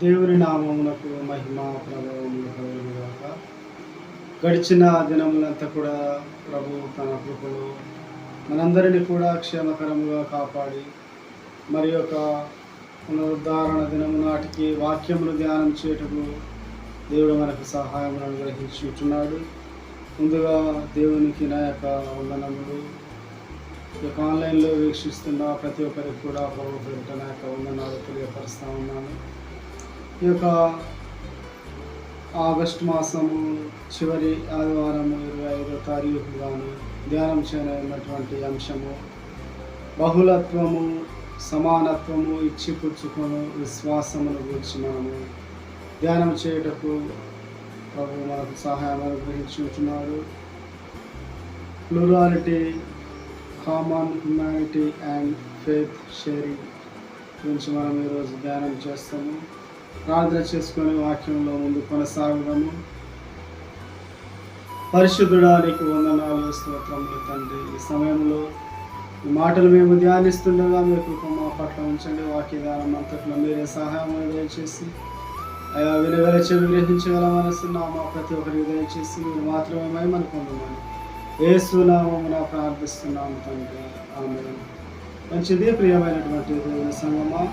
దేవుని నామమునకు మహిమ ప్రభావములు కలుగునుగాక. గడిచిన దినములంతా కూడా ప్రభు తన కృపలో మనందరినీ కూడా క్షేమకరముగా కాపాడి మరి యొక్క పునరుద్ధరణ దినము నాటికి వాక్యములు ధ్యానం చేయటకు దేవుడు మనకు సహాయం అనుగ్రహించుచున్నాడు. ముందుగా దేవునికి నా యొక్క వందనములు. ఈ యొక్క ఆన్లైన్లో వీక్షిస్తున్న ప్రతి ఒక్కరికి కూడా ప్రభు పేరిట నా యొక్క వందనాలు తెలియపరుస్తూ ఉన్నాను. ఈ యొక్క ఆగస్టు మాసము చివరి ఆదివారము 25వ తారీఖు గాను ధ్యానం చేయనటువంటి అంశము బహుళత్వము, సమానత్వము, ఇచ్చిపుచ్చుకొను విశ్వాసమును గురించి మనము ధ్యానం చేయుటకు ప్రభు మనకు సహాయం అనుగ్రహించుచున్నాడు. Plurality, common humanity and faith sharing గురించి మనం ఈరోజు ధ్యానం చేస్తాము. ప్రార్థన చేసుకొని వాక్యంలో ముందు కొనసాగుదాము. పరిశుద్ధుడానికి వందనాలు, స్తోత్రములు తండ్రి. ఈ సమయంలో ఈ మాటలు మేము ధ్యానిస్తుండగా మీ కృప మా పట్ల ఉంచండి. వాక్య ధ్యానం అంతట్లో మీరే సహాయం దయచేసి అయా వినగల చెవి గ్రహించగల మనసున్న మా ప్రతి ఒక్కరికి దయచేసి మీరు మాత్రమే మహిమను పొందమని యేసు నామమున ప్రార్థిస్తున్నాము తండ్రి. ఆమేన్. మంచిది. ప్రియమైనటువంటి దేవుని సంగమా,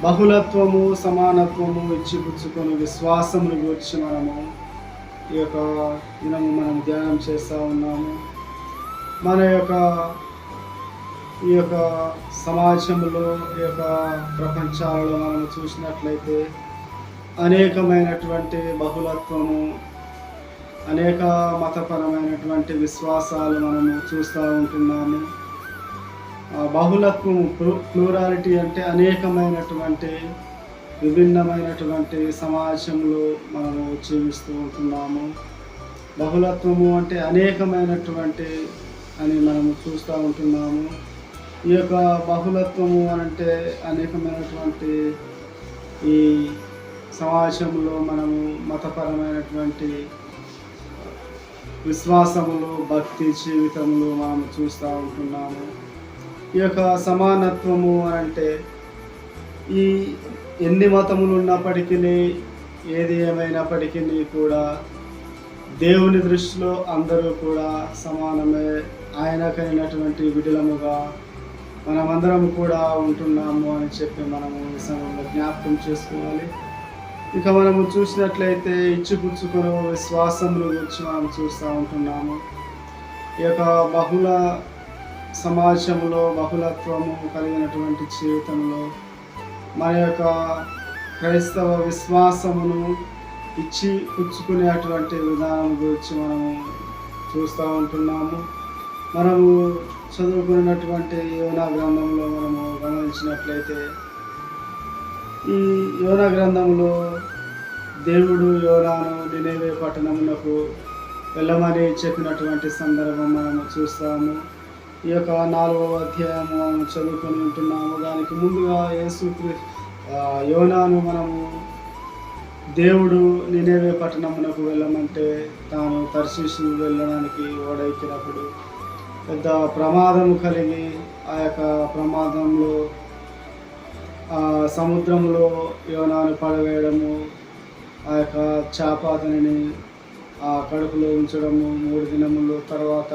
బహుళత్వము, సమానత్వము, ఇచ్చిపుచ్చుకొని విశ్వాసమును గురించి మనము ఈ యొక్క దినము మనం ధ్యానం చేస్తూ ఉన్నాము. మన యొక్క ఈ యొక్క సమాజంలో, ఈ యొక్క ప్రపంచాలలో మనం చూసినట్లయితే అనేకమైనటువంటి బహుళత్వము, అనేక మతపరమైనటువంటి విశ్వాసాలు మనము చూస్తూ ఉంటున్నాము. బహుళత్వము, ప్లూరాలిటీ అంటే అనేకమైనటువంటి విభిన్నమైనటువంటి సమాజంలో మనము జీవిస్తూ ఉంటున్నాము. బహుళత్వము అంటే అనేకమైనటువంటి అని మనము చూస్తూ ఉంటున్నాము. ఈ యొక్క బహుళత్వము అంటే అనేకమైనటువంటి ఈ సమాజంలో మనము మతపరమైనటువంటి విశ్వాసములు, భక్తి జీవితములు మనము చూస్తూ ఉంటున్నాము. ఈ యొక్క సమానత్వము అంటే ఈ ఎన్ని మతములు ఉన్నప్పటికీ, ఏది ఏమైనప్పటికీ కూడా దేవుని దృష్టిలో అందరూ కూడా సమానమే. ఆయనకైనటువంటి విడులముగా మనమందరం కూడా ఉంటున్నాము అని చెప్పి మనము ఈ సమయంలో జ్ఞాపకం చేసుకోవాలి. ఇక మనము చూసినట్లయితే ఇచ్చిపుచ్చుకునే విశ్వాసముల గురించి మనం చూస్తూ ఉంటున్నాము. ఈ యొక్క బహుళ సమాజంలో, బహుళత్వము కలిగినటువంటి జీవితంలో మన యొక్క క్రైస్తవ విశ్వాసమును ఇచ్చి పుచ్చుకునేటువంటి విధానం గురించి మనము చూస్తూ ఉంటున్నాము. మనము చదువుకున్నటువంటి యోనా గ్రంథంలో మనము గమనించినట్లయితే ఈ యోనా గ్రంథంలో దేవుడు యోనాను నినెవే పట్టణమునకు వెళ్ళమని చెప్పినటువంటి సందర్భం మనము చూస్తాము. ఈ యొక్క 4వ అధ్యాయము మనం చదువుకొని ఉంటున్నాము. దానికి ముందుగా యోనాను మనము దేవుడు నినెవే పట్టణమునకు వెళ్ళమంటే తాను తర్షీషు వెళ్ళడానికి ఓడెక్కినప్పుడు పెద్ద ప్రమాదం కలిగి ఆ యొక్క ప్రమాదంలో సముద్రంలో యోనాను పడవేయడము, ఆ యొక్క చేప అతనిని ఆ కడుపులో ఉంచడము, 3 దినముల తర్వాత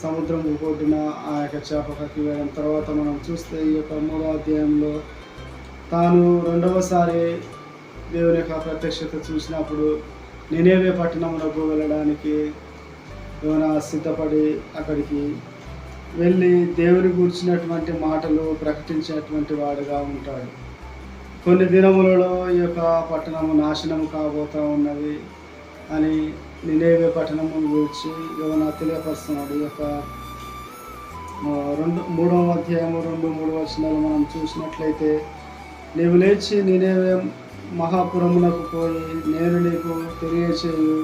సముద్రం కొట్టిన ఆ యొక్క చేప కక్కివేయడం. తర్వాత మనం చూస్తే ఈ యొక్క 3వ అధ్యాయంలో తాను రెండవసారి దేవుని యొక్క ప్రత్యక్షత చూసినప్పుడు నినెవే పట్టణమునకు వెళ్ళడానికి యోనా సిద్ధపడి అక్కడికి వెళ్ళి దేవుని గురించినటువంటి మాటలు ప్రకటించేటువంటి వాడుగా ఉంటాడు. కొన్ని దినములలో ఈ యొక్క పట్టణము నాశనము కాబోతూ ఉన్నది అని నినెవే పట్టణము గురించి యోనా తెలియపరుస్తున్నాడు. ఈ యొక్క 3వ అధ్యాయము 2-3 వచనాలు మనం చూసినట్లయితే, నీవు లేచి నినెవే మహాపురమునకు పోయి నేను నీకు తెలియచేయు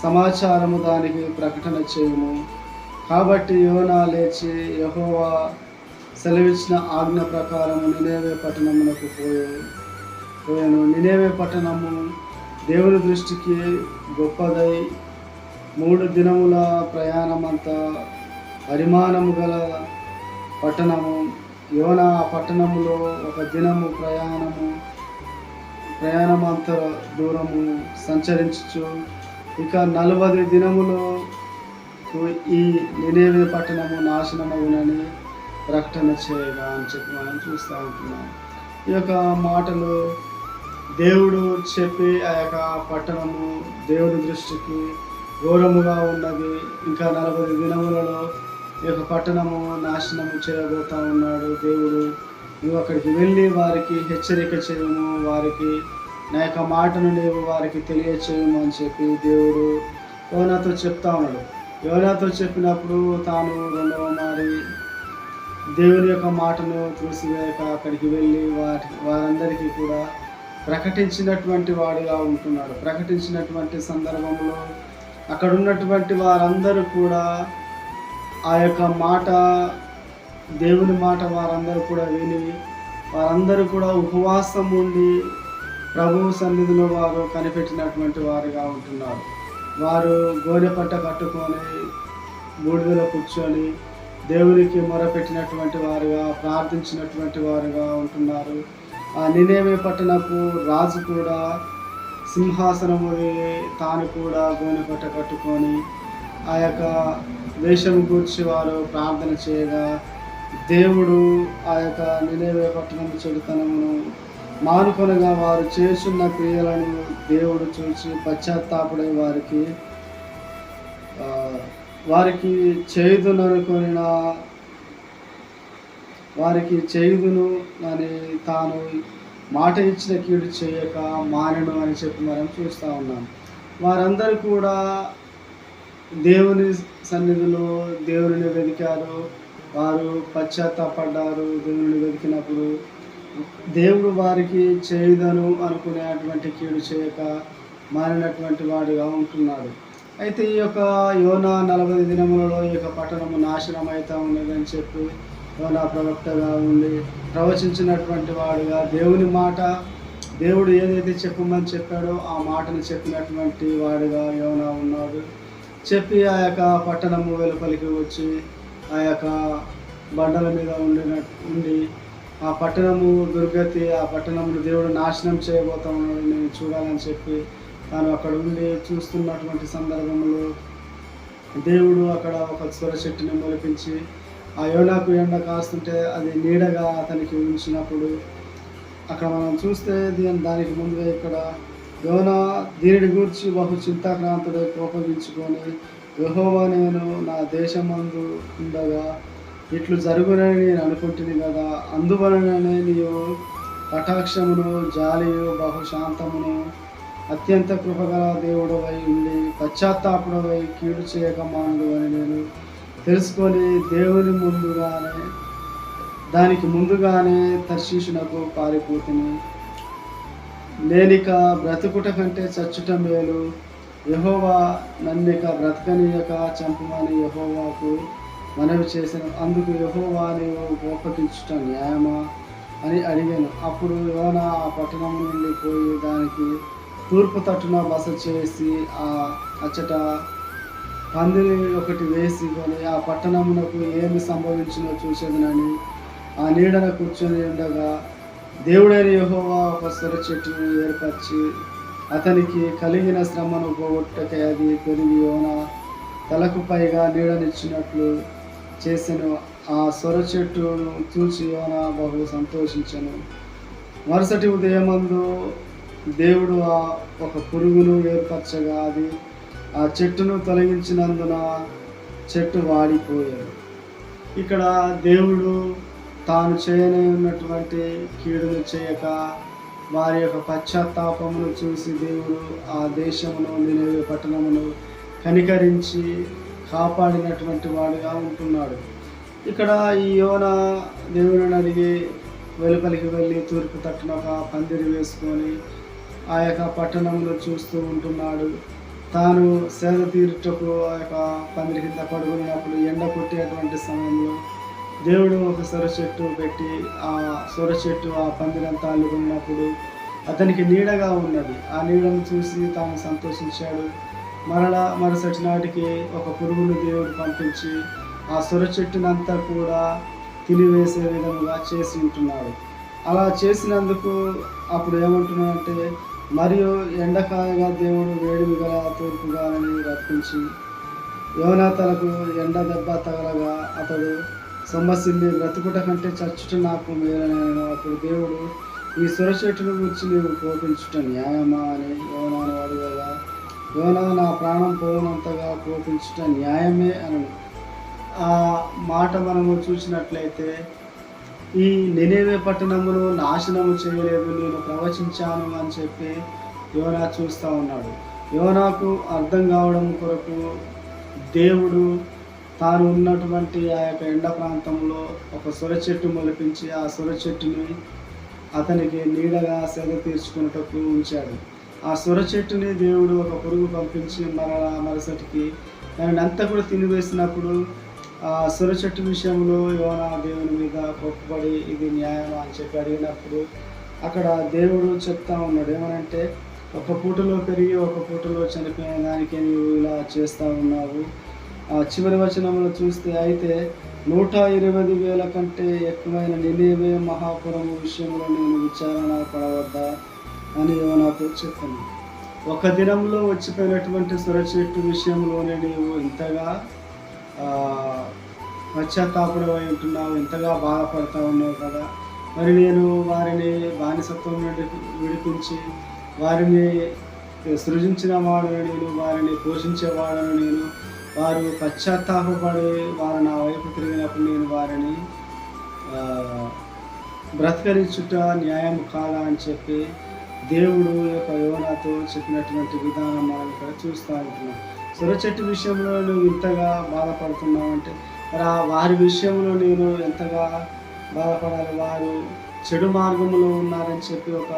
సమాచారము దానికి ప్రకటన చేయుము. కాబట్టి యోనా లేచి యెహోవా సెలవిచ్చిన ఆజ్ఞ ప్రకారము నినెవే పట్టణమునకు పోయాను. నినెవే పట్టణము దేవుని దృష్టికి గొప్పదై 3 దినముల ప్రయాణమంత పరిమాణము గల పట్టణము. యోనా ఆ పట్టణములో 1 దినము ప్రయాణము ప్రయాణం అంత దూరము సంచరించు ఇక 40 దినములు ఈ నినేవే పట్టణము నాశనమగునని ప్రకటన చేయగా అని చెప్పి మనం చూస్తూ ఉంటున్నాం. ఈ యొక్క మాటలు దేవుడు చెప్పి ఆ యొక్క పట్టణము దేవుడి దృష్టికి ఘోరముగా ఉన్నది, ఇంకా 40 దినములలో ఈ యొక్క పట్టణము నాశనము చేయబోతా ఉన్నాడు దేవుడు, నువ్వు అక్కడికి వెళ్ళి వారికి హెచ్చరిక చేయము, వారికి నా యొక్క మాటను నీవు వారికి తెలియచేయము అని చెప్పి దేవుడు యోనాతో చెప్తా ఉన్నాడు. యోనాతో చెప్పినప్పుడు తాను రెండవ మారి దేవుని యొక్క మాటను త్రోసివేయక అక్కడికి వెళ్ళి వారందరికీ కూడా ప్రకటించినటువంటి వాడిగా ఉంటున్నాడు. ప్రకటించినటువంటి సందర్భంలో అక్కడ ఉన్నటువంటి వారందరూ కూడా ఆ యొక్క మాట, దేవుని మాట వారందరూ కూడా విని వారందరూ కూడా ఉపవాసం ఉండి ప్రభువు సన్నిధిలో వారు కనిపెట్టినటువంటి వారుగా ఉంటున్నారు. వారు గోనె పట్ట కట్టుకొని బూడిదలో కూర్చొని దేవునికి మొరపెట్టినటువంటి వారుగా, ప్రార్థించినటువంటి వారుగా ఉంటున్నారు. ఆ నినేవే పట్టణపు రాజు కూడా సింహాసనము తాను కూడా గోనె పట్ట కట్టుకొని ఆ యొక్క వేషం గూర్చి వారు ప్రార్థన చేయగా దేవుడు ఆ యొక్క నినేవే పట్టణము చెడుతనమును మానుకొనగా వారు చేస్తున్న క్రియలను దేవుడు చూసి పశ్చాత్తాపడే వారికి చేయుదును అని తాను మాట ఇచ్చిన కీడు చేయక మానను అని చెప్పి మనం చూస్తూ ఉన్నాం. వారందరూ కూడా దేవుని సన్నిధిలో దేవుని వెతికారు, వారు పశ్చాత్తాపడ్డారు. దేవుని వెతికినప్పుడు దేవుడు వారికి చేయుదను అనుకునేటువంటి కీడు చేయక మారినటువంటి వాడిగా ఉంటున్నాడు. అయితే ఈ యొక్క యోనా 40 దినములలో ఈ యొక్క పట్టణము నాశనం అవుతా ఉన్నదని చెప్పి యోనా ప్రవక్తగా ఉండి ప్రవచించినటువంటి వాడుగా దేవుని మాట, దేవుడు ఏదైతే చెప్పమని చెప్పాడో ఆ మాటను చెప్పినటువంటి వాడుగా యోనా ఉన్నాడు. చెప్పి ఆ యొక్క పట్టణము వెలుపలికి వచ్చి ఆ యొక్క బండల మీద ఉండి ఆ పట్టణము దుర్గతి, ఆ పట్టణమును దేవుడు నాశనం చేయబోతా ఉన్నాడు, నేను చూడాలని చెప్పి తాను అక్కడ ఉండి చూస్తున్నటువంటి సందర్భంలో దేవుడు అక్కడ ఒక సొర చెట్టుని మొలిపించి ఆ యోనాకు ఎండ కాస్తుంటే అది నీడగా అతనికి ఉంచినప్పుడు అక్కడ మనం చూస్తే దానికి ముందుగా ఇక్కడ యోనా దీనిని గూర్చి బహు చింతాక్రాంతుడై కోపగించుకొని యెహోవా నేను నా దేశమందు ఉండగా ఇట్లు జరుగునని నేను అనుకుంటుంది కదా, అందువలననే నీవు కటాక్షమును జాలియు బహుశాంతమును అత్యంత కృపగల దేవుడవై ఉండి పశ్చాత్తాపుడవై కీడు చేయక మానడు అని నేను తెలుసుకొని దానికి ముందుగానే తర్షీషునకు పారిపోతుని నేనిక బ్రతుకుట కంటే చచ్చుట మేలు, యెహోవా నన్నిక బ్రతకనీయక చంపమని యెహోవాకు మనవి చేశాను. అందుకు యెహోవా నీవు కోపగించుట న్యాయమా అని అడిగాను. అప్పుడు యోనా ఆ పట్టణం నుండి పోయి దానికి తూర్పు తట్టున బస చేసి అచ్చట పందిరి ఒకటి వేసుకొని ఆ పట్టణమునకు ఏమి సంభవించినో చూసేదనని ఆ నీడన కూర్చొని ఉండగా దేవుడైన యెహోవా ఒక సొర చెట్టును ఏర్పరిచి అతనికి కలిగిన శ్రమను పోగొట్టకే అది పెరిగి యోనా తలకు పైగా నీడనిచ్చినట్లు చేసెను. ఆ సొర చెట్టును చూసి యోనా బహు సంతోషించెను. మరుసటి ఉదయమందు దేవుడు ఒక పురుగును ఏర్పరచగా అది ఆ చెట్టును తొలగించినందున చెట్టు వాడిపోయాడు. ఇక్కడ దేవుడు తాను చేయనే ఉన్నటువంటి కీడును చేయక వారి యొక్క పశ్చాత్తాపమును చూసి దేవుడు ఆ దేశమును నినేవే పట్టణమును కనికరించి కాపాడినటువంటి వాడుగా ఉంటున్నాడు. ఇక్కడ ఈ యోనా దేవుడిని అడిగి వెలుపలికి వెళ్ళి తూర్పు తట్టున ఒక పందిరి వేసుకొని ఆ యొక్క పట్టణమును చూస్తూ ఉంటున్నాడు. తాను సేద తీరుటకు ఆ యొక్క పందిరి కింద పడుకున్నప్పుడు ఎండ కొట్టేటువంటి సమయంలో దేవుడు ఒక సొర చెట్టు పెట్టి ఆ సొర చెట్టు ఆ పందిరంతా అల్లుకున్నప్పుడు అతనికి నీడగా ఉన్నది. ఆ నీడను చూసి తాను సంతోషించాడు. మరుసటి నాటికి ఒక పురుగును దేవుడు పంపించి ఆ సొర చెట్టునంతా కూడా తినివేసే విధముగా చేసి ఉంటున్నాడు. అలా చేసినందుకు అప్పుడు ఏమంటున్నాడంటే, మరియు ఎండకాయగా దేవుడు వేడిమి గల తూర్పు గాలిని రప్పించి యోనా తలకు ఎండ దెబ్బ తగలగా అతడు సొమ్మసిల్లి బ్రతుకుట కంటే చచ్చుట నాకు మేలనైన. అప్పుడు దేవుడు, ఈ సొరచెట్టును గురించి నీవు కోపించుట న్యాయమా అని యోనాను అడుగగా, యోనా, నా ప్రాణం పోయినంతగా కోపించుట న్యాయమే అని. ఆ మాట మనము చూసినట్లయితే, ఈ నినివే పట్టణమును నాశనము చేయలేదు, నేను ప్రవచించాను అని చెప్పి యోనా చూస్తూ ఉన్నాడు. యోనాకు అర్థం కావడం కొరకు దేవుడు తాను ఉన్నటువంటి ఆ యొక్క ఎండ ప్రాంతంలో ఒక సొర చెట్టు మొలిపించి ఆ సొర చెట్టుని అతనికి నీడగా సేద తీర్చుకున్నటకు ఉంచాడు. ఆ సొర చెట్టుని దేవుడు ఒక పురుగు పంపించి మరుసటికి దానిని అంతా కూడా తినివేసినప్పుడు ఆ సొర చెట్టు విషయంలో యోనా దేవుని మీద కోప్పడి ఇది న్యాయమా అని చెప్పి అడిగినప్పుడు అక్కడ దేవుడు చెప్తా ఉన్నాడు ఏమనంటే, ఒక పూటలో పెరిగి ఒక పూటలో చనిపోయిన దానికి నీవు ఇలా చేస్తూ ఉన్నావు. ఆ చివరి వచనంలో చూస్తే, అయితే 120,000 కంటే ఎక్కువైన నినివే మహాపురము విషయంలో నేను విచారణ పడవద్దా అని యోనాతో చెప్పాను. ఒక దినంలో వచ్చిపోయినటువంటి సొర చెట్టు విషయంలోనే నీవు ఇంతగా పశ్చాత్తాపడమై ఉంటున్నావు, ఇంతగా బాధపడతా ఉన్నావు కదా. మరి నేను వారిని బానిసత్వం నుండి విడిపించి వారిని సృజించిన వాడను నేను, వారిని పోషించేవాడను నేను. వారు పశ్చాత్తాపడి వారు నా వైపు తిరిగినప్పుడు నేను వారిని బ్రతకరించుట న్యాయం కాదా అని చెప్పి దేవుడు యొక్క యోనాతో చెప్పినటువంటి విధానం మనం ఇక్కడ చూస్తూ ఉంటున్నాం. సొర చెట్టు విషయంలో నువ్వు ఇంతగా బాధపడుతున్నావు అంటే, మరి వారి విషయంలో నేను ఎంతగా బాధపడాలి. వారు చెడు మార్గంలో ఉన్నారని చెప్పి ఒక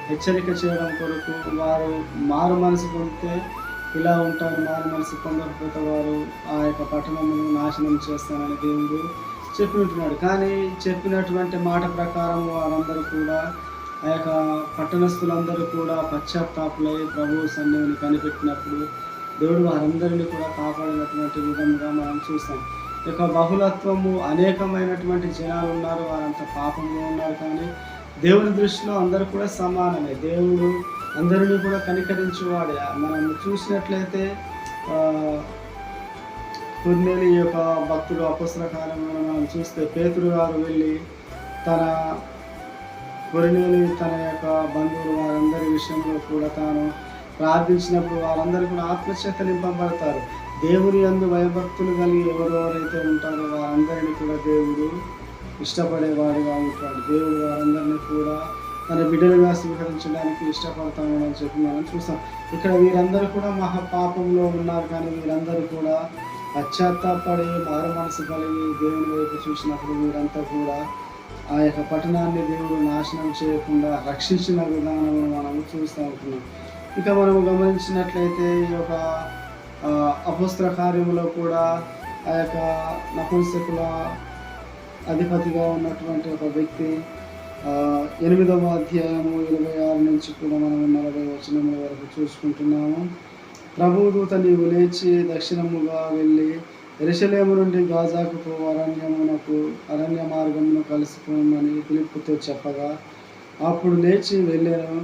హెచ్చరిక చేయడం కొరకు, వారు మారు మనసు పొందితే ఇలా ఉంటారు, మారు మనసు పొందకపోతే వారు ఆ యొక్క పట్టణమును నాశనం చేస్తానని దేవుడు చెప్పి ఉంటున్నాడు. కానీ చెప్పినటువంటి మాట ప్రకారం వారందరూ కూడా, ఆ యొక్క పట్టణస్థులందరూ కూడా పశ్చాత్తాపులై ప్రభు సన్నిధిని కనిపెట్టినప్పుడు దేవుడు వారందరినీ కూడా కాపాడినటువంటి విధంగా మనం చూస్తాం. ఈ యొక్క బహుళత్వము, అనేకమైనటువంటి జనాలు ఉన్నారు, వారంతా పాపంలో ఉన్నారు, కానీ దేవుని దృష్టిలో అందరూ కూడా సమానమే. దేవుడు అందరినీ కూడా కనికరించేవాడే. మనం చూసినట్లయితే కొన్నేళ్ళు ఈ యొక్క భక్తుడు అపొస్తలుల కాలంలో మనం చూస్తే పేతురు గారు వెళ్ళి తన కొరినేలి తన యొక్క బంధువులు వారందరి విషయంలో కూడా తాను ప్రార్థించినప్పుడు వారందరూ కూడా ఆత్మచేత నింపబడతారు. దేవుని యందు భయభక్తులు కలిగి ఎవరెవరైతే ఉంటారో వారందరినీ కూడా దేవుడు ఇష్టపడేవాడిగా ఉంటాడు. దేవుడు వారందరినీ కూడా తన బిడ్డలుగా స్వీకరించడానికి ఇష్టపడతామని చెప్పి మనం చూస్తాం. ఇక్కడ వీరందరూ కూడా మహాపాపంలో ఉన్నారు, కానీ వీరందరూ కూడా పశ్చాత్తాపడి మారు మనసు కలిగి దేవుని వైపు చూసినప్పుడు వీరంతా కూడా ఆ యొక్క పట్టణాన్ని దేవుడు నాశనం చేయకుండా రక్షించిన విధానం మనం చూస్తూ ఉంటున్నాం. ఇక మనం గమనించినట్లయితే ఈ యొక్క అపొస్తలుల కార్యములో కూడా ఆ యొక్క నపుంసకుల అధిపతిగా ఉన్నటువంటి ఒక వ్యక్తి 8వ అధ్యాయము 26 నుంచి కూడా మనం 40 వచనముల వరకు చూసుకుంటున్నాము. ప్రభువు దూత, నీవు లేచి దక్షిణముగా వెళ్ళి యెరూషలేము నుండి గాజాకు పోవు అరణ్య మార్గమును కలిసిపోమని ఫిలిప్పుతో చెప్పగా, అప్పుడు లేచి వెళ్ళాను.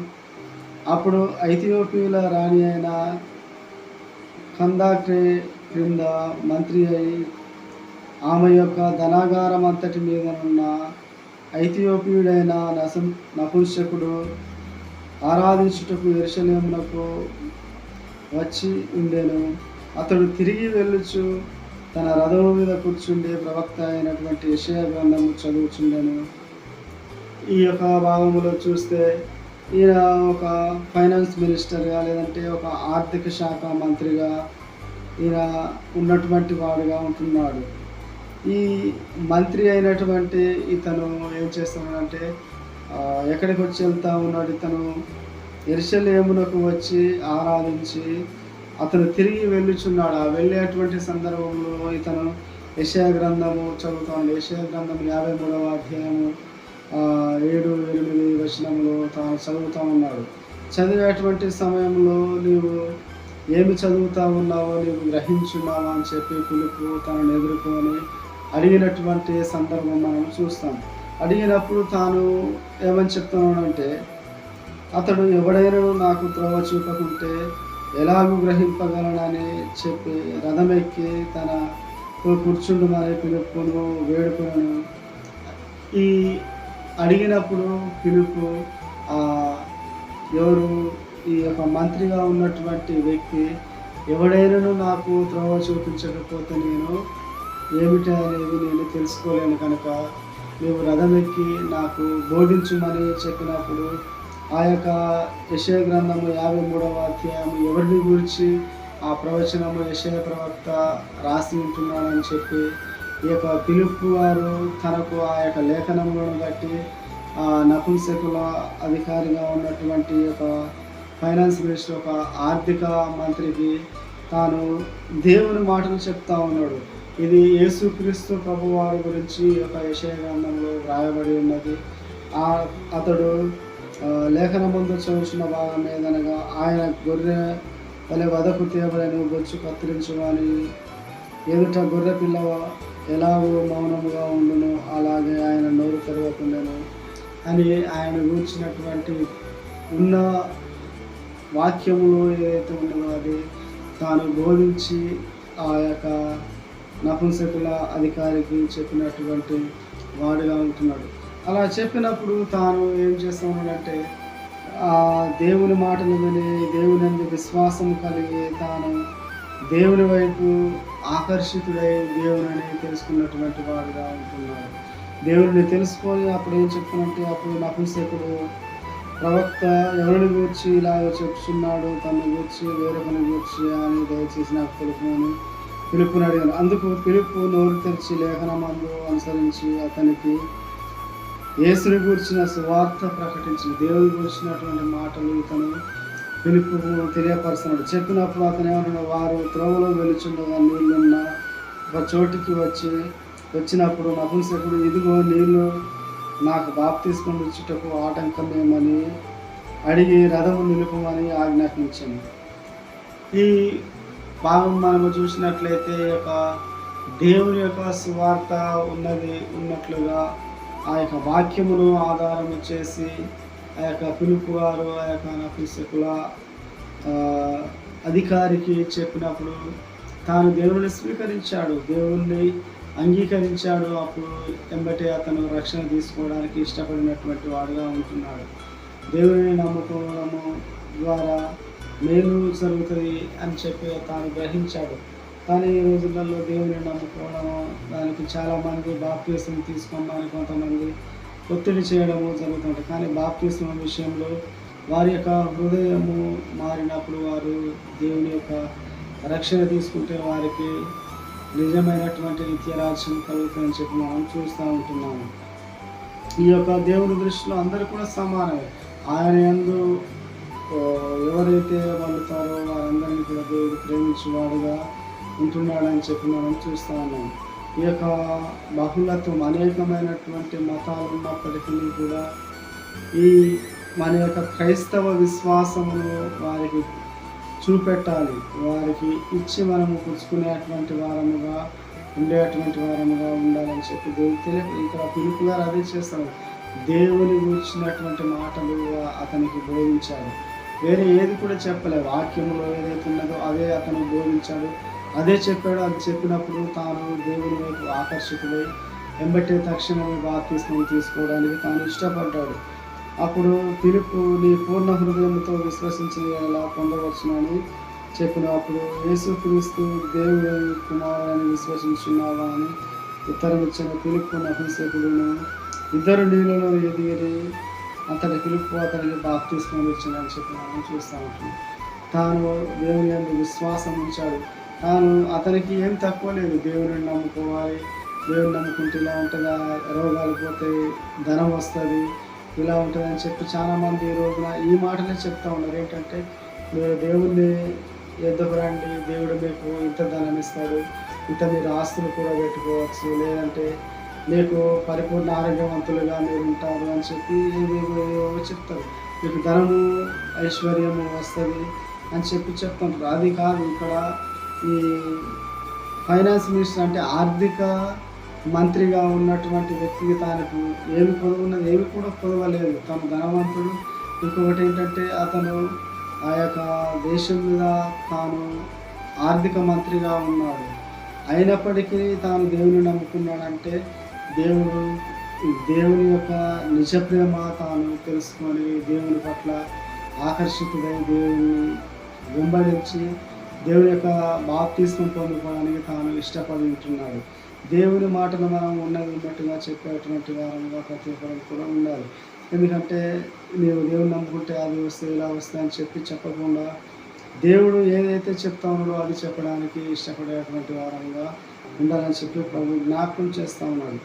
అప్పుడు ఐథియోపియాల రాణి అయిన కందాక్రే క్రింద మంత్రి అయి ఆమె యొక్క ధనాగారం అంతటి మీదనున్న ఐథియోపియుడైన నపుంసకుడు ఆరాధించుటకు యెరూషలేమునకు వచ్చి ఉండెను. అతడు తిరిగి వెళ్ళుచు తన రథము మీద కూర్చుండి ప్రవక్త అయినటువంటి యెషయా గ్రంథము చదువుచుండెను. ఈ యొక్క భాగంలో చూస్తే ఈయన ఒక ఫైనాన్స్ మినిస్టర్గా, లేదంటే ఒక ఆర్థిక శాఖ మంత్రిగా ఈయన ఉన్నటువంటి వాడుగా ఉంటున్నాడు. ఈ మంత్రి అయినటువంటి ఇతను ఏం చేస్తున్నాడంటే, ఎక్కడికి వచ్చి వెళ్తా ఉన్నాడు, ఇతను యెరూషలేమునకు వచ్చి ఆరాధించి అతను తిరిగి వెళ్ళుచున్నాడు. ఆ వెళ్ళేటువంటి సందర్భంలో ఇతను యెషయా గ్రంథము చదువుతాడు. యెషయా గ్రంథం 53వ అధ్యాయము 7-8 వచనంలో తాను చదువుతూ ఉన్నాడు. చదివేటువంటి సమయంలో నీవు ఏమి చదువుతా ఉన్నావో నీవు గ్రహించున్నావా అని చెప్పి ఫిలిప్పు తనను ఎదుర్కొని అడిగినటువంటి సందర్భం మనం చూస్తాం. అడిగినప్పుడు తాను ఏమని చెప్తున్నాడంటే, అతడు ఎవడైనా నాకు త్రోవ చూపకుంటే ఎలాగూ గ్రహింపగలనని చెప్పి రథమెక్కి తన కూర్చుండుమని పిలుపును వేడుకొనెను. ఈ అడిగినప్పుడు పిలుపు ఎవరు ఈ యొక్క మంత్రిగా ఉన్నటువంటి వ్యక్తి, ఎవడైనాను నాకు త్రోవ చూపించకపోతే నేను ఏమిటి అనేది నేను తెలుసుకోలేను కనుక నీవు రథమెక్కి నాకు బోధించుమని చెప్పినప్పుడు ఆ యొక్క యెషయా గ్రంథము 53వ అధ్యాయం ఎవరిని గురించి ఆ ప్రవచనము యెషయా ప్రవక్త రాసి ఉంటున్నాడని చెప్పి ఈ యొక్క ఫిలిప్పు గారు తనకు ఆ యొక్క లేఖనములను బట్టి నపుంసకుల అధికారిగా ఉన్నటువంటి యొక్క ఫైనాన్స్ మినిస్టర్ ఒక ఆర్థిక మంత్రికి తాను దేవుని మాటలు చెప్తా ఉన్నాడు. ఇది యేసుక్రీస్తు ప్రభు వారి గురించి ఒక యెషయా గ్రంథంలో వ్రాయబడి ఉన్నది. అతడు లేఖన ముందు చూసిన భాగం ఏదనగా ఆయన గొర్రె వలె వదకు తేబడను బొచ్చు కత్తిరించువాని ఎదుట గొర్రె పిల్ల ఎలాగో మౌనముగా ఉండును అలాగే ఆయన నోరు తెరవకుండాను అని ఆయన కూర్చున్నటువంటి ఉన్న వాక్యములు ఏదైతే ఉన్నదో అది తాను బోధించి ఆ యొక్క నపుంసకుల అధికారికి చెప్పినటువంటి వాడుగా ఉంటున్నాడు. అలా చెప్పినప్పుడు తాను ఏం చేస్తున్నాడంటే దేవుని మాటలు విని దేవుని అందు విశ్వాసం కలిగి తాను దేవుని వైపు ఆకర్షితుడై దేవుని తెలుసుకున్నటువంటి వాడుగా ఉంటున్నాడు. దేవుడిని తెలుసుకొని అప్పుడు ఏం చెప్తున్నట్టే అప్పుడు నపుంసకుడు ప్రవక్త ఎవరిని గూర్చి ఇలాగ చెప్తున్నాడు, తనని గూర్చి వేరొకరిని గూర్చి అని దయచేసి నాకు తెలుపుని పిలుపుని అడిగాను. అందుకు పిలుపు నోరు తెరిచి లేఖనమందు అనుసరించి అతనికి యేసుని గూర్చిన సువార్త ప్రకటించిన దేవుని గూర్చినటువంటి మాటలు ఇతను పిలుపుకు తెలియపరుస్తున్నాడు. చెప్పినప్పుడు అతను ఏమంటున్నా, వారు త్రోవలో వెలుచుండగా నీళ్ళున్న ఒక చోటికి వచ్చినప్పుడు నపుంసకుడు ఇదిగో నీళ్ళు నాకు బాప్తిస్మం ఇచ్చుటకు ఆటంకమేమని అడిగి రథము నిలుపమని ఆజ్ఞాపించాను. ఈ భాగం మనము చూసినట్లయితే యొక్క దేవుని యొక్క సువార్త ఉన్నట్లుగా ఆ యొక్క వాక్యమును ఆధారం చేసి ఆ యొక్క పిలుపు గారు ఆ యొక్క నపుంసకుల అధికారికి చెప్పినప్పుడు తాను దేవుని స్వీకరించాడు, దేవుణ్ణి అంగీకరించాడు. అప్పుడు వెంబటే అతను రక్షణ తీసుకోవడానికి ఇష్టపడినటువంటి వాడుగా ఉంటున్నాడు. దేవుని నమ్ముకోవడము ద్వారా మేలు జరుగుతుంది అని చెప్పి తాను గ్రహించాడు. కానీ ఈ రోజులలో దేవుని నమ్ముకోవడం దానికి చాలామంది బాప్తిసం తీసుకోమని కొంతమంది ఒత్తిడి చేయడము జరుగుతుంది. కానీ బాప్తిసం విషయంలో వారి యొక్క హృదయము మారినప్పుడు వారు దేవుని యొక్క రక్షణ తీసుకుంటే వారికి నిజమైనటువంటి నిత్యరాజ్యం కలుగుతుందని చెప్పి మనం చూస్తూ ఉంటున్నాము. ఈ యొక్క దేవుని దృష్టిలో అందరూ కూడా సమానమే. ఆయన యందు ఎవరైతే వండుతారో వారందరినీ కూడా దేవుడు ప్రేమించేవాడుగా ఉంటున్నాడని చెప్పి మనం చూస్తూ ఉన్నాం. ఈ యొక్క బహుళత్వం అనేకమైనటువంటి మతాలు ఉన్నప్పటికీ కూడా ఈ మన యొక్క క్రైస్తవ విశ్వాసమును వారికి చూపెట్టాలి, వారికి ఇచ్చి మనము పుచ్చుకునేటువంటి వారముగా ఉండాలని చెప్పి దేవుడు ఇక్కడ పిలుపు గారు అదే చేస్తాడు. దేవుని గురించినటువంటి మాటలు అతనికి బోధించాడు. వేరే ఏది కూడా చెప్పలేదు. వాక్యంలో ఏదైతే ఉన్నదో అదే అతను బోధించాడు, అదే చెప్పాడు. అది చెప్పినప్పుడు తాను దేవుని వైపు ఆకర్షితుడై వెంబటే తక్షణమే బాప్తిస్మం తీసుకోవడానికి తాను ఇష్టపడ్డాడు. అప్పుడు పిలుపు నీ పూర్ణ హృదయంతో విశ్వసించి ఎలా పొందవచ్చునని చెప్పినప్పుడు యేసుక్రీస్తు దేవుని కుమారుని విశ్వసించున్నావా అని ఉత్తరం ఇచ్చిన పిలుపు నపుంసకుడును ఇద్దరు నీళ్ళలో ఎదిగిరి అతని పిలుపు అతనికి బాప్తిస్మం ఇచ్చిందని చెప్పి మనం చూస్తూ ఉంటాం. తాను దేవుని యందు విశ్వాసం ఉంచాడు. అతనికి ఏం తక్కువ లేదు. దేవుని నమ్ముకోవాలి, దేవుని నమ్ముకుంటే ఇలా ఉంటుందా, రోగాలు పోతాయి, ధనం వస్తుంది, ఇలా ఉంటుందని చెప్పి చాలామంది ఈ రోజున ఈ మాటలే చెప్తా ఉన్నారు. ఏంటంటే మీరు దేవుణ్ణి ఎద్దకు రండి, దేవుడు మీకు ఇంత ధనం ఇస్తాడు, ఇంత మీరు ఆస్తులు కూడా పెట్టుకోవచ్చు, లేదంటే మీకు పరిపూర్ణ ఆరోగ్యవంతులుగా మీరు ఉంటారు అని చెప్పి ఏవేవో చెప్తారు. మీకు ధనము ఐశ్వర్యము వస్తుంది అని చెప్పి చెప్తుంటారు. అది కాదు. ఇక్కడ ఈ ఫైనాన్స్ మినిస్టర్ అంటే ఆర్థిక మంత్రిగా ఉన్నటువంటి వ్యక్తికి తనకు ఏమి పొదువున్నది, ఏమి కూడా పొదవలేదు. తను ధనవంతుడు. ఇంకొకటి ఏంటంటే అతను ఆ యొక్క దేశం మీద తాను ఆర్థిక మంత్రిగా ఉన్నాడు. అయినప్పటికీ తాను దేవుని నమ్ముకున్నాడంటే దేవుడు దేవుని యొక్క నిజ ప్రేమ తాను తెలుసుకొని దేవుని పట్ల ఆకర్షితుడై దేవుని వెంబడించి దేవుని యొక్క బాప్తిస్మం పొందుకోవడానికి తాను ఇష్టపడి ఉంటున్నాడు. దేవుని మాటను మనం ఉన్నట్టుగా చెప్పేటువంటి వారంగా ప్రతి ఒక్కరు కూడా ఉండాలి. ఎందుకంటే నీవు దేవుని నమ్ముకుంటే అది వస్తే ఇలా వస్తే అని చెప్పకుండా దేవుడు ఏదైతే చెప్తా ఉన్నాడో అది చెప్పడానికి ఇష్టపడేటువంటి వారంగా ఉండాలని చెప్పి ప్రభు జ్ఞాపకం చేస్తూ ఉన్నాడు.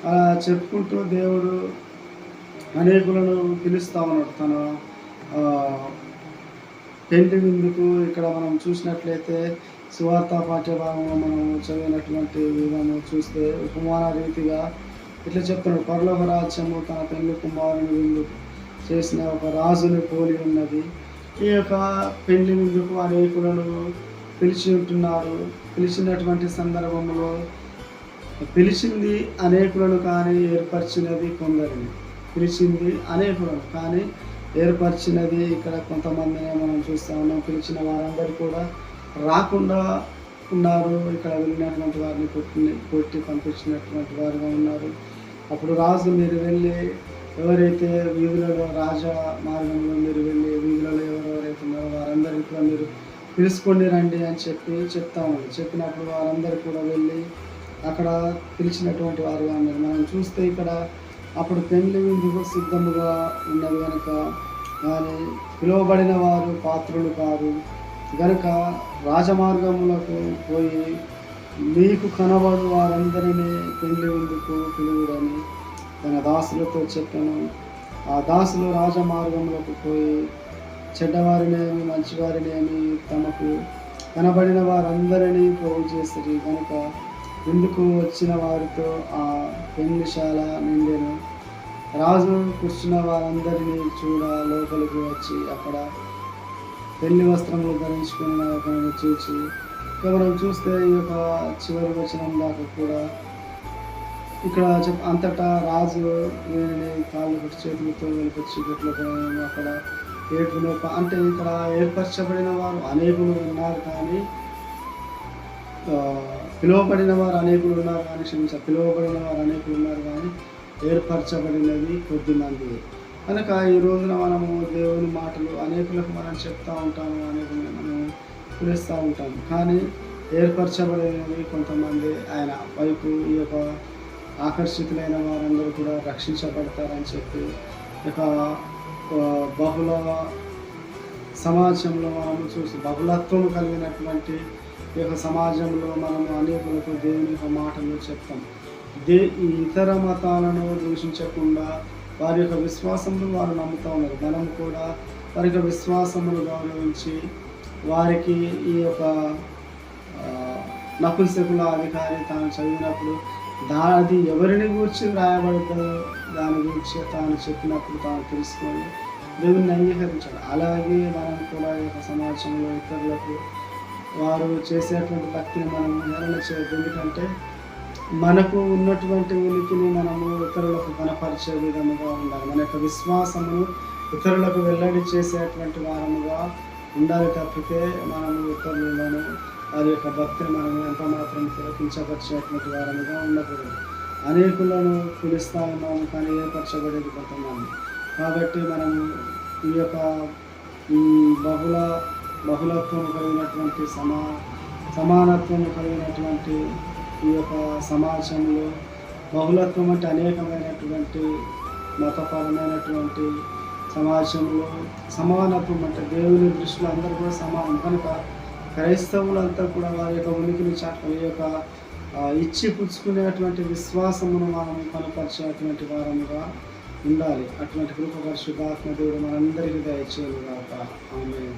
అలా చెప్పుకుంటూ దేవుడు అనేకులను పిలుస్తూ ఉన్నాడు తన పెళ్లి విందుకు. ఇక్కడ మనం చూసినట్లయితే సువార్త పాఠ్యభాగంలో మనం చదివినటువంటి విధానం చూస్తే ఉపమాన రీతిగా ఇట్లా చెప్తున్నాడు, పరలోక రాజ్యము తన పెళ్లి కుమారుని విందు చేసిన ఒక రాజుని పోలి ఉన్నది. ఈ యొక్క పెళ్లి విందుకు అనేకులను పిలిచి ఉంటున్నారు. పిలిచినటువంటి సందర్భంలో పిలిచింది అనేకులను కానీ ఏర్పరిచినది కొందరిని. పిలిచింది అనేకులను కానీ ఏర్పరిచినది ఇక్కడ కొంతమందిని మనం చూస్తూ ఉన్నాం. పిలిచిన వారందరూ కూడా రాకుండా ఉన్నారు. ఇక్కడ వెళ్ళినటువంటి వారిని కొట్టి పంపించినటువంటి వారుగా ఉన్నారు. అప్పుడు రాజు మీరు వెళ్ళి ఎవరైతే వీధులలో రాజా మార్గంలో మీరు వెళ్ళి వీధులలో ఎవరెవరైతే ఉన్నారో వారందరికీ కూడా మీరు పిలుచుకొని రండి అని చెప్తాము. చెప్పినప్పుడు వారందరూ కూడా వెళ్ళి అక్కడ పిలిచినటువంటి వారుగా ఉన్నారు. మనం చూస్తే ఇక్కడ అప్పుడు పెళ్లి విందుకు సిద్ధముగా ఉన్నది కనుక కానీ పిలువబడిన వారు పాత్రులు కాదు గనుక రాజమార్గములకు పోయి మీకు కనబడు వారందరినీ పెళ్లి విందుకు పిలువుడని తన దాసులతో చెప్పాను. ఆ దాసులు రాజమార్గములకు పోయి చెడ్డవారినేమి మంచివారినేమి తమకు కనబడిన వారందరినీ పోగు చేసిరి కనుక విందుకు వచ్చిన వారితో ఆ పెళ్లిశాల నిండెను. రాజు కూర్చున్న వారందరినీ లోపలికి వచ్చి అక్కడ పెళ్లి వస్త్రములు ధరించుకుని చూసి ఇక మనం చూస్తే ఈ యొక్క చివరి వచనం దాకా కూడా ఇక్కడ అంతటా రాజు వీరిని కాళ్ళు పెట్టి చేతులతో వెలిపించి పెట్టుకుని అక్కడ ఏడుపులో అంటే ఇక్కడ ఏర్పరచబడిన వారు అనేకులు ఉన్నారు కానీ పిలువబడిన వారు అనేకులు ఉన్నారు కానీ ఏర్పరచబడినది కొద్దిమంది. కనుక ఈ రోజున మనము దేవుని మాటలు అనేకులకు మనం చెప్తూ ఉంటాము, అనేకులు మనం పిలుస్తూ ఉంటాము. కానీ ఏర్పరచబడినవి కొంతమంది ఆయన వైపు ఈ యొక్క ఆకర్షితులైన వారందరూ కూడా రక్షించబడతారని చెప్పి ఇక బహుళ సమాజంలో మనము చూసి బహుళత్వం కలిగినటువంటి ఈ యొక్క సమాజంలో మనము అనేకులకు దేవుని యొక్క మాటలు చెప్తాం. ఈ ఇతర మతాలను దూషించకుండా వారి యొక్క విశ్వాసమును వారు నమ్ముతూ ఉన్నారు. మనం కూడా వారి యొక్క విశ్వాసమును గౌరవించి వారికి ఈ యొక్క నపుంసకుల అధికారి తాను చదివినప్పుడు అది ఎవరిని గురించి రాయబడుతుందో దాని గురించి తాను చెప్పినప్పుడు తాను తెలుసుకొని దేవుని అంగీకరించాడు. అలాగే మనం కూడా ఈ యొక్క సమాజంలో ఇతరులకు వారు చేసేటువంటి భక్తిని మనం హేళన చేయొద్దు. ఎందుకంటే మనకు ఉన్నటువంటి ఉనికిని మనము ఇతరులకు కనపరిచే విధముగా ఉండాలి. మన యొక్క విశ్వాసమును ఇతరులకు వెల్లడి చేసేటువంటి వారముగా ఉండాలి తప్పితే మనము ఇతరులను వారి యొక్క భక్తిని మనము ఎంత మాత్రం కించపరిచేటువంటి వారముగా ఉండకూడదు. అనేకులను పిలుస్తూ ఉన్నాము కానీ ఏర్పరచబడేది కొంతమంది. కాబట్టి మనము ఈ యొక్క బహుళత్వం కలిగినటువంటి సమానత్వం కలిగినటువంటి ఈ యొక్క సమాజంలో బహుళత్వం అంటే అనేకమైనటువంటి మతపరమైనటువంటి సమాజంలో సమానత్వం అంటే దేవుని దృష్టిలో అందరూ కూడా సమానం. కనుక క్రైస్తవులంతా కూడా వారి యొక్క ఉనికిని చాటుకుని ఈ యొక్క ఇచ్చి పుచ్చుకునేటువంటి విశ్వాసమును మనం కనపరిచేటువంటి వారముగా ఉండాలి. అటువంటి కృప పరిశుద్ధాత్మ దేవుడు మనందరికీ దయచేయను గాక. ఆమేన్.